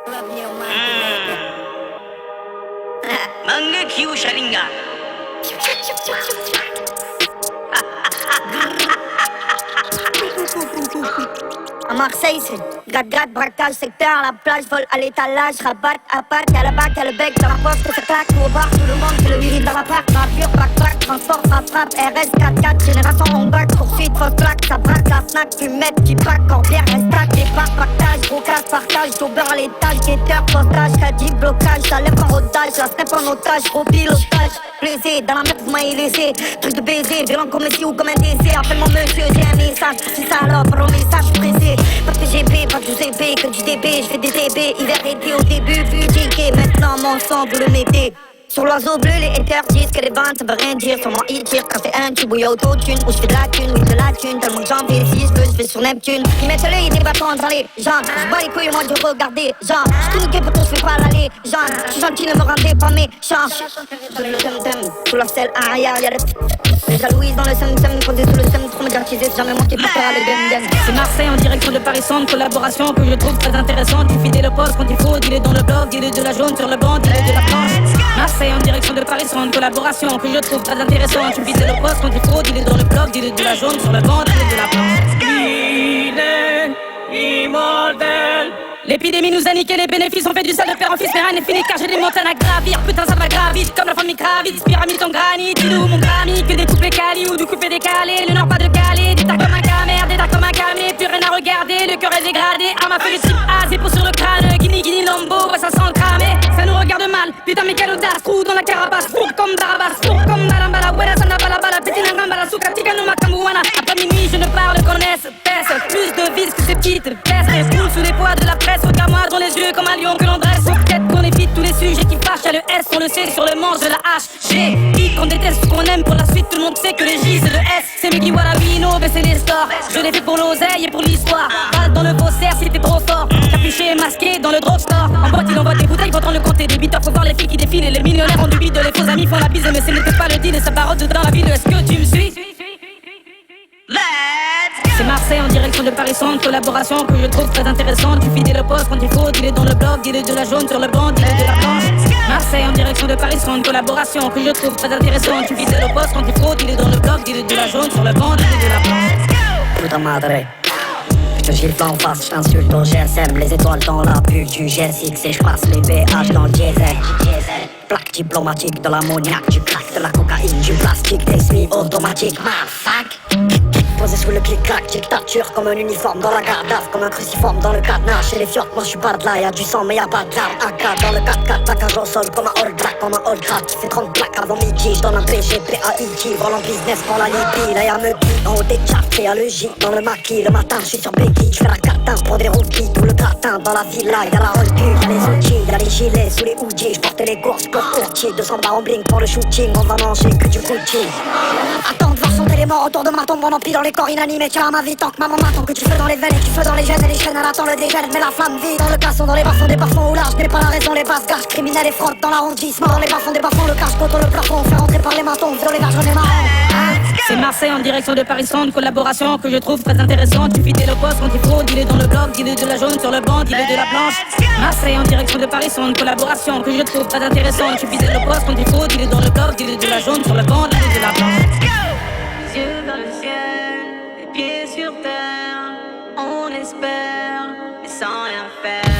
Mange Kyusharinga. À Marseille, c'est grade, braquage, secteur, la plage, vol à l'étalage, rabat, à patte, y'a le bac, y'a le bec, dans la poche, que ça claque, au bar, tout le monde, c'est le mérite dans la part, gravure, backpack, transport, frappe, RS, 4x4, génération, on back, poursuite, fausse plaque, ça braque, la snack, fumette, qui pack, corbière, restac, départ, pactage, gros casse, partage, taubeur à l'étage, guetteur, postage, caddie, blocage, ça lève en otage, la snap en otage, gros pilotage, plaisir, dans la merde, vous m'avez laissé, truc de baiser, violent comme ici ou comme un décès, appelle-moi monsieur, j'ai un message, c'est ça alors, par le message, pressé. Pas de GP, pas de UCB, que du DB, j'fais des DB, hiver été au début, plus ticket, maintenant mon sang, vous le mettez. Sur l'oiseau bleu, les haters disent que les bandes ça veut rien dire. Sur moi ils tirent quand c'est un tube où y'a auto-tune. Où j'fais de la thune, oui de la thune. Tellement que j'en fais, si j'veux, j'fais sur Neptune. Ils mettent l'œil et des bâtons dans les jambes. J'bats les couilles, moi de regarder, genre. J'suis tout pour tout, j'fais pas l'aller, genre. J'suis gentil, ne me rendez pas méchant. Sous le dum-dum, sous la selle arrière, y'a les jalouises dans le sem-sem, posé sous le sem, trop médiatisé, c'est jamais monté pour faire le gun-gun. C'est Marseille en direction de Paris Centre, collaboration que je trouve très intéressante. Tu fidèle au poste quand il faut, dis-le dans le blog, dis-le de la jaune sur le banc, dis-le de la planche. Marseille en direction de Paris Centre, collaboration que je trouve très intéressante. Tu fidèle au poste quand il faut, dis-le dans le blog, dis-le de la jaune sur le banc, dis-le de la planche. Il est immortel. L'épidémie nous a niqué, les bénéfices ont fait du sale de père en fils, mais rien n'est fini car j'ai des montagnes à gravir. Putain ça va gravite comme la famille Kravitz, pyramide en granit, dis-nous mon grammy, que des coupés cali ou du coupé décalé, le nord pas de Calais, des tas comme un camère, des tas comme un camé, plus rien à regarder, le cœur est dégradé, à ma feuille de type A, c'est pour sur le crâne, guini lombo, ouais ça sent le cramé, ça nous regarde mal, putain mais quelle audace, trou dans la carapace, four comme Barabas, four comme Barambala, ouais ça n'a pas la balle, pété la gambala, souka tika no makamouana, après minuit je ne parle qu'en espèce, plus de vis que ces petites fesses, les poules sous les poids de la presse. Regarde-moi dans les yeux comme un lion que l'on dresse. Faut peut-être qu'on évite tous les sujets qui fâchent. Y'a le S, on le sait, sur le manche de la hache. G, I, qu'on déteste, qu'on aime pour la suite. Tout le monde sait que les J, c'est le S. C'est Mickey Warawino, baisser les stores. Je l'ai fait pour l'oseille et pour l'histoire. Balle dans le faussaire si t'es trop fort. Capuché, masqué dans le drugstore. En boîte, il envoie des bouteilles, faut le compter. Des beaters, faut voir les filles qui défilent. Et les millionnaires ont du bide, les faux amis font la bise. Mais ce n'était pas le deal, et ça barotte dans la ville. Est-ce que tu me suis? C'est Marseille en direction de Paris Centre, collaboration que je trouve très intéressante. Tu fidèle au poste quand il faut, dis-le dans le blog, dis-le de la jaune sur le banc, dis-le de la planche. Marseille en direction de Paris Centre, collaboration que je trouve très intéressante. Tu fidèle au poste quand il faut, dis-le dans le blog, dis-le de la jaune sur le banc, dis-le de la planche. Puta madre, je te gifle en face, j'insulte au GSM. Les étoiles dans la bulle du GSX et je passe les BH dans le diesel. Plaque diplomatique, de l'ammoniac, du crack, de la cocaïne, du plastique, des semi-automatiques. Fuck. Posé sous le clic-clac, dictature comme un uniforme dans la garde, comme un cruciforme dans le cadenas. Chez les fjords, moi je suis pas de là, y'a du sang mais y'a pas de larmes. AK dans le 4x4, plaquage au sol comme un all black, comme un all crack. Qui fait 30 plaques avant midi, j'donne un PGP à IG, vol en business pour la Libye. Là y'a me dit, en haut des charts, y'a le J dans le maquis. Le matin j'suis sur Becky, j'fais la catin pour des rookies. Tout le gratin dans la villa, y'a la roll-pu, y'a les outils, y'a les gilets sous les hoodies. J'portais les courses pour courtier, 200 barres en bling pour le shooting. On va manger que du Gucci. Attends de voir chanter les morts autour de ma tombe, on empile dans les corps inanimés. Tiens à ma vie tant que maman m'attend, que tu fais dans les veines et tu fais dans les gènes et les chaînes. Elle attend le dégel, mais la flamme vit dans le casson, dans les bas-fonds des bas-fonds au large. N'est pas la raison, les basses gages, criminels et fraudes dans l'arrondissement. Dans les bas-fonds des bas-fonds, le cache contre le plafond. Fait rentrer par les mentons, dans les verges, on est marrant. C'est Marseille en direction de Paris Centre, collaboration que je trouve très intéressante. Tu fidèle au poste quand il faut, dis-le dans le blog, dis-le de la jaune sur le banc, dis-le de la planche. Marseille en direction de Paris Centre, collaboration que je trouve très intéressante. Tu fidèle au poste quand il faut, dis-le dans le blog, dis-le de la jaune sur le banc, dis-le de la planche. Les yeux dans le ciel, les pieds sur terre, on espère, mais sans rien faire.